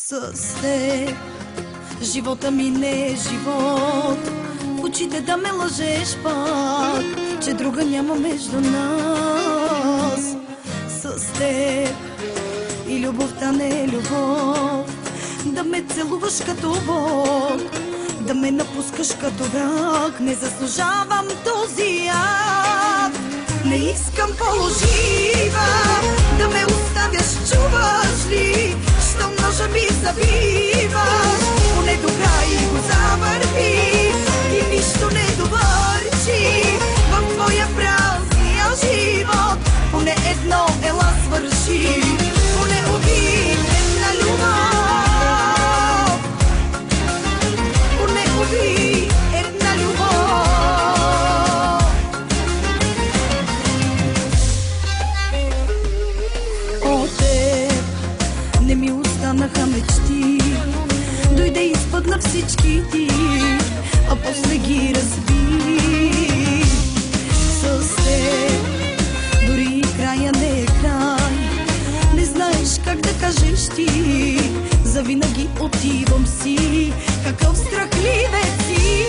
С теб живота ми не е живот, в очите да ме лъжеш пак, че друга няма между нас. С теб и любовта не е любов, да ме целуваш като Бог, да ме напускаш като враг. Не заслужавам този ад, не искам по-лъжива да ме оставяш, чуваш ли? Щом ножа ми забиваш, поне до край го завърви и нищо не довърши в твоя празния живот. Поне едно ела свърши, поне убий една любов, поне убий една любов. От теб не ми останаха мечти, дойде и изпъдна всички ти, а после ги разби. С теб дори края не е край, не знаеш как да кажеш ти, завинаги отивам си, какъв страхливец си.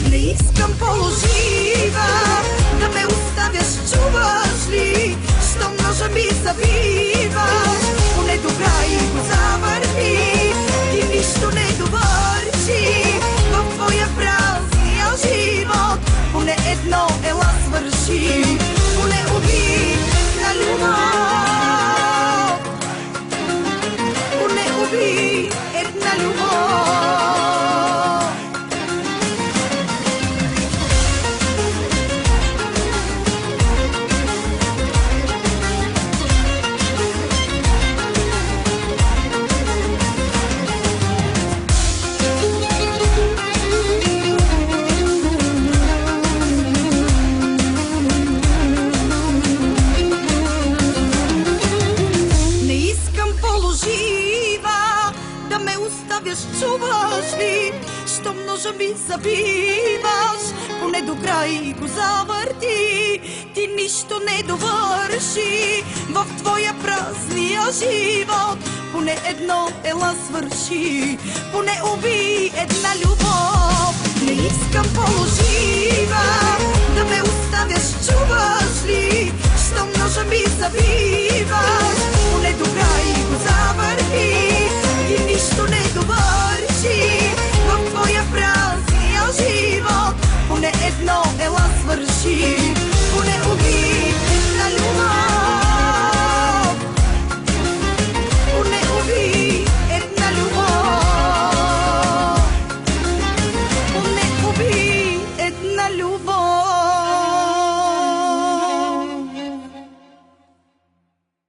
Не искам по-лъжива да ме оставяш, чуваш ли? Щом ножа ми забиваш, поне до край го завърви и нищо не довърши в твоя празния живот. Поне едно ела свърши, поне убий на любов, поне убий една любов. Да ме оставяш, чуваш ли? Щом ножа ми забиваш, поне до край го завърти, ти нищо не довърши в твоя празния живот. Поне едно ела свърши, поне убий една любов. Не искам по-лъжива да ме оставяш, чуваш ли? Щом ножа ми забиваш, поне до край го завърти